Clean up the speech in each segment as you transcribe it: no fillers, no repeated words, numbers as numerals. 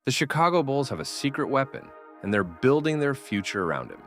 The Chicago Bulls have a secret weapon, and they're building their future around him.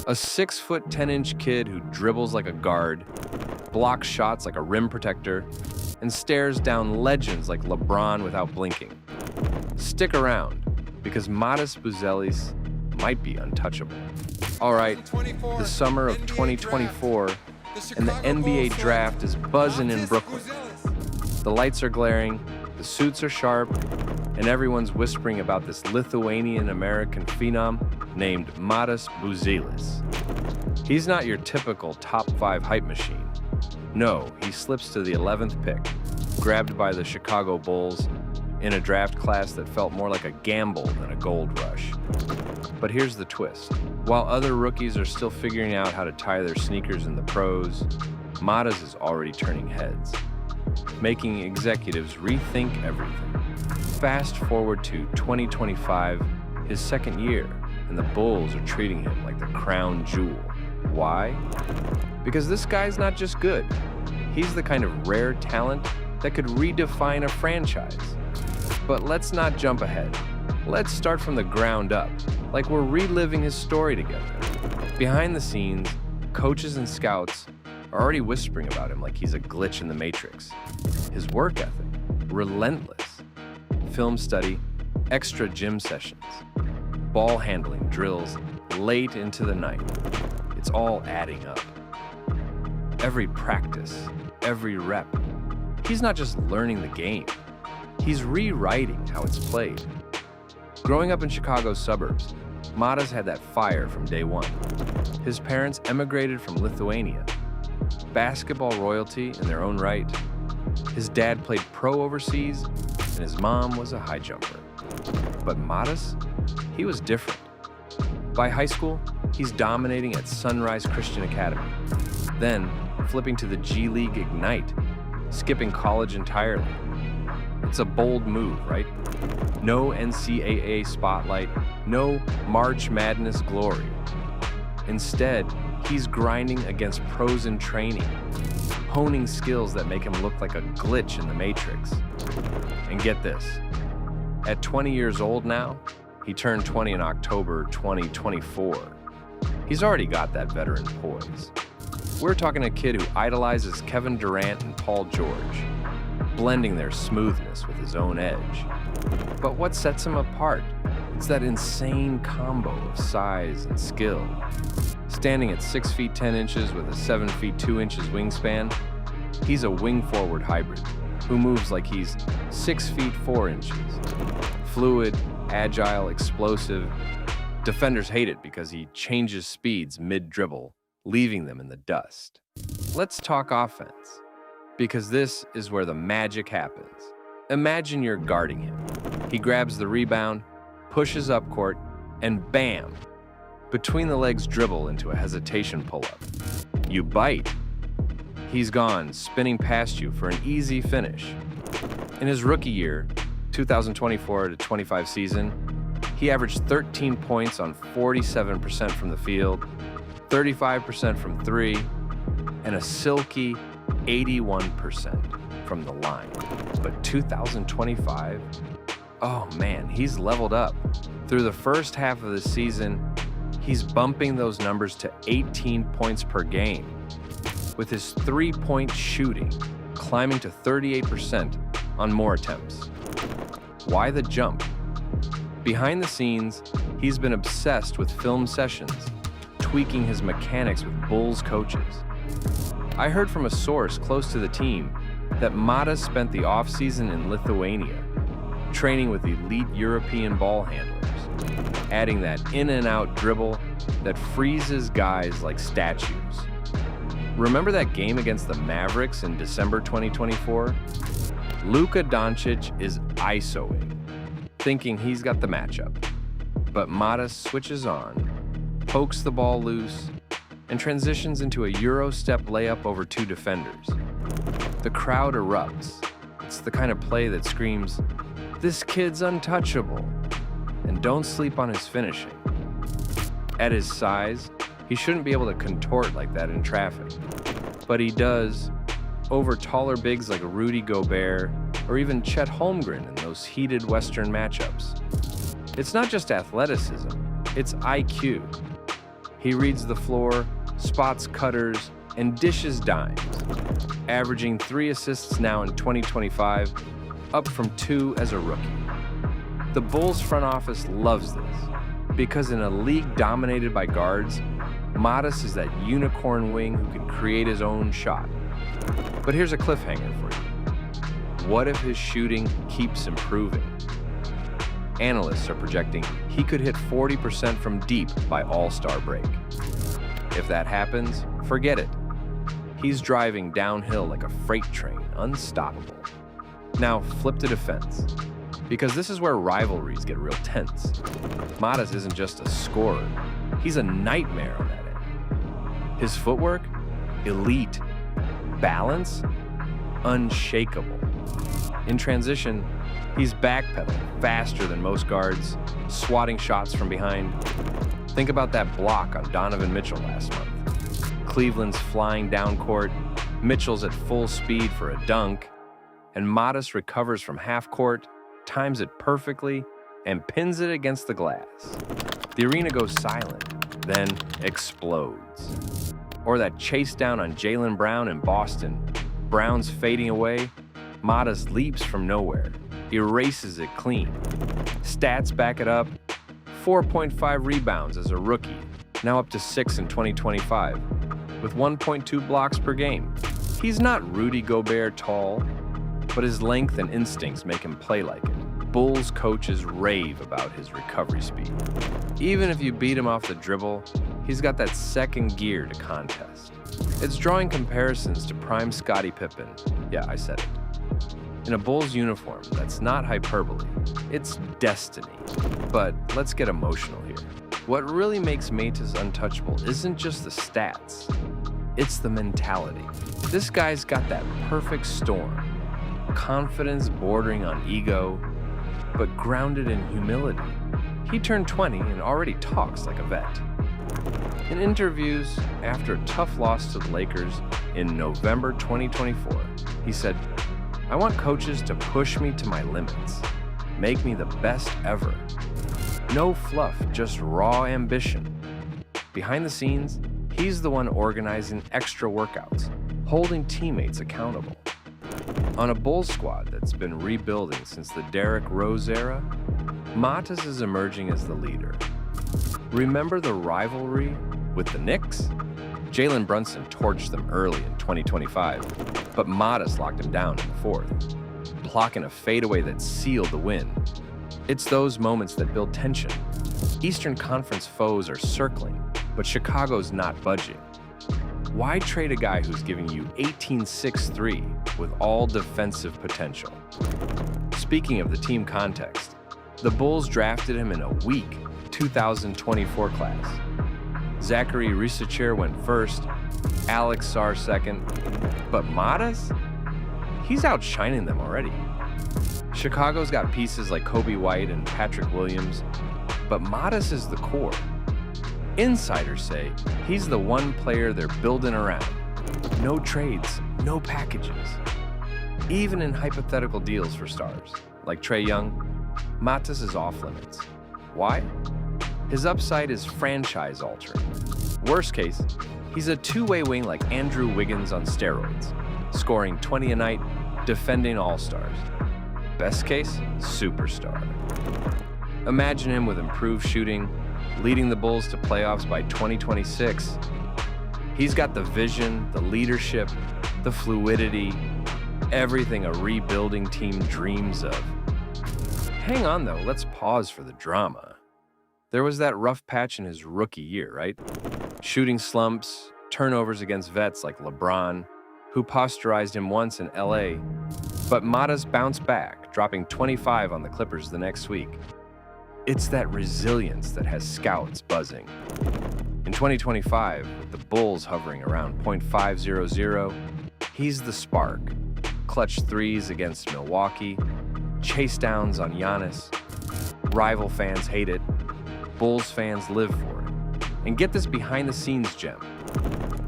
A 6-foot 10-inch kid who dribbles like a guard, blocks shots like a rim protector, and stares down legends like LeBron without blinking. Stick around, because Matas Buzelis might be untouchable. All right, the summer of 2024, and the NBA draft is buzzing in Brooklyn. The lights are glaring, the suits are sharp, and everyone's whispering about this Lithuanian-American phenom named Matas Buzelis. He's not your typical top 5 hype machine. No, he slips to the 11th pick, grabbed by the Chicago Bulls in a draft class that felt more like a gamble than a gold rush. But here's the twist. While other rookies are still figuring out how to tie their sneakers in the pros, Matas is already turning heads, making executives rethink everything. Fast forward to 2025, his second year, and the Bulls are treating him like the crown jewel. Why? Because this guy's not just good. He's the kind of rare talent that could redefine a franchise. But let's not jump ahead. Let's start from the ground up, like we're reliving his story together. Behind the scenes, coaches and scouts are already whispering about him like he's a glitch in the Matrix. His work ethic, relentless. Film study, extra gym sessions, ball handling drills late into the night. It's all adding up. Every practice, every rep. He's not just learning the game. He's rewriting how it's played. Growing up in Chicago's suburbs, Matas had that fire from day one. His parents emigrated from Lithuania, basketball royalty in their own right. His dad played pro overseas, and his mom was a high jumper. But Matas, he was different. By high school, he's dominating at Sunrise Christian Academy, then flipping to the G League Ignite, skipping college entirely. It's a bold move, right? No NCAA spotlight, no March Madness glory. Instead, he's grinding against pros in training, honing skills that make him look like a glitch in the Matrix. And get this, at 20 years old now, he turned 20 in October 2024. He's already got that veteran poise. We're talking a kid who idolizes Kevin Durant and Paul George, blending their smoothness with his own edge. But what sets him apart? It's that insane combo of size and skill. Standing at 6 feet 10 inches with a 7 feet 2 inches wingspan, he's a wing-forward hybrid who moves like he's 6 feet 4 inches. Fluid, agile, explosive. Defenders hate it because he changes speeds mid-dribble, leaving them in the dust. Let's talk offense, because this is where the magic happens. Imagine you're guarding him. He grabs the rebound, pushes up court, and bam! Between the legs dribble into a hesitation pull-up. You bite. He's gone, spinning past you for an easy finish. In his rookie year, 2024-25 season, he averaged 13 points on 47% from the field, 35% from three, and a silky 81% from the line. But 2025, oh man, he's leveled up. Through the first half of the season, he's bumping those numbers to 18 points per game, with his three-point shooting climbing to 38% on more attempts. Why the jump? Behind the scenes, he's been obsessed with film sessions, tweaking his mechanics with Bulls coaches. I heard from a source close to the team that Matas spent the offseason in Lithuania, training with elite European ball handlers, adding that in-and-out dribble that freezes guys like statues. Remember that game against the Mavericks in December 2024? Luka Doncic is ISOing, thinking he's got the matchup. But Matas switches on, pokes the ball loose, and transitions into a Euro step layup over two defenders. The crowd erupts. It's the kind of play that screams, "This kid's untouchable," and don't sleep on his finishing. At his size, he shouldn't be able to contort like that in traffic, but he does, over taller bigs like Rudy Gobert or even Chet Holmgren in those heated Western matchups. It's not just athleticism, it's IQ. He reads the floor, spots cutters, and dishes dimes, averaging 3 assists now in 2025, up from 2 as a rookie. The Bulls front office loves this, because in a league dominated by guards, Matas is that unicorn wing who can create his own shot. But here's a cliffhanger for you. What if his shooting keeps improving? Analysts are projecting he could hit 40% from deep by All-Star break. If that happens, forget it. He's driving downhill like a freight train, unstoppable. Now, flip to defense, because this is where rivalries get real tense. Matas isn't just a scorer, he's a nightmare on that end. His footwork, elite. Balance, unshakable. In transition, he's backpedaling faster than most guards, swatting shots from behind. Think about that block on Donovan Mitchell last month. Cleveland's flying down court, Mitchell's at full speed for a dunk, and Matas recovers from half court, times it perfectly, and pins it against the glass. The arena goes silent, then explodes. Or that chase down on Jaylen Brown in Boston. Brown's fading away, Matas leaps from nowhere, erases it clean. Stats back it up, 4.5 rebounds as a rookie, now up to 6 in 2025, with 1.2 blocks per game. He's not Rudy Gobert tall, but his length and instincts make him play like it. Bulls coaches rave about his recovery speed. Even if you beat him off the dribble, he's got that second gear to contest. It's drawing comparisons to prime Scottie Pippen. Yeah, I said it. In a Bulls uniform, that's not hyperbole. It's destiny. But let's get emotional here. What really makes Matas untouchable isn't just the stats. It's the mentality. This guy's got that perfect storm. Confidence bordering on ego, but grounded in humility. He turned 20 and already talks like a vet. In interviews after a tough loss to the Lakers in November 2024, he said, "I want coaches to push me to my limits, make me the best ever. No fluff, just raw ambition." Behind the scenes, he's the one organizing extra workouts, holding teammates accountable. On a Bulls squad that's been rebuilding since the Derrick Rose era, Matas is emerging as the leader. Remember the rivalry with the Knicks? Jalen Brunson torched them early in 2025, but Matas locked him down in the fourth, blocking a fadeaway that sealed the win. It's those moments that build tension. Eastern Conference foes are circling, but Chicago's not budging. Why trade a guy who's giving you 18-6-3 with all defensive potential? Speaking of the team context, the Bulls drafted him in a weak 2024 class. Zachary Risacher went first, Alex Sarr second, but Matas? He's outshining them already. Chicago's got pieces like Kobe White and Patrick Williams, but Matas is the core. Insiders say he's the one player they're building around. No trades, no packages. Even in hypothetical deals for stars, like Trae Young, Matas is off limits. Why? His upside is franchise-altering. Worst case, he's a two-way wing like Andrew Wiggins on steroids, scoring 20 a night, defending all-stars. Best case, superstar. Imagine him with improved shooting, leading the Bulls to playoffs by 2026. He's got the vision, the leadership, the fluidity, everything a rebuilding team dreams of. Hang on though, let's pause for the drama. There was that rough patch in his rookie year, right? Shooting slumps, turnovers against vets like LeBron, who posterized him once in LA. But Matas bounced back, dropping 25 on the Clippers the next week. It's that resilience that has scouts buzzing. In 2025, with the Bulls hovering around .500, he's the spark. Clutch threes against Milwaukee, chase downs on Giannis. Rival fans hate it. Bulls fans live for it. And get this behind-the-scenes gem.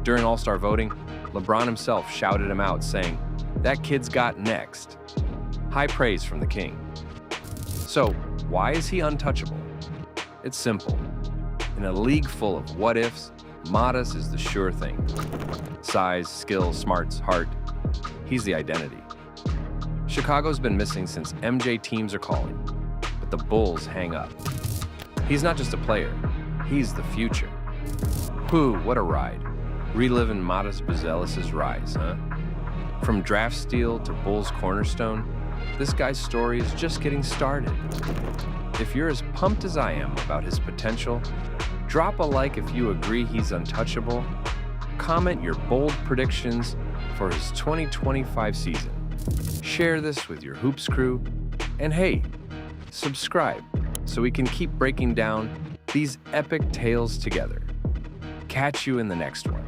During All-Star voting, LeBron himself shouted him out, saying, "That kid's got next." High praise from the king. So, why is he untouchable? It's simple. In a league full of what-ifs, Matas is the sure thing. Size, skill, smarts, heart. He's the identity. Chicago's been missing since MJ teams are calling, but the Bulls hang up. He's not just a player, he's the future. Whew, what a ride. Reliving Matas Buzelis' rise, huh? From draft steal to Bulls cornerstone, this guy's story is just getting started. If you're as pumped as I am about his potential, drop a like if you agree he's untouchable, comment your bold predictions for his 2025 season, share this with your Hoops crew, and hey, subscribe so we can keep breaking down these epic tales together. Catch you in the next one.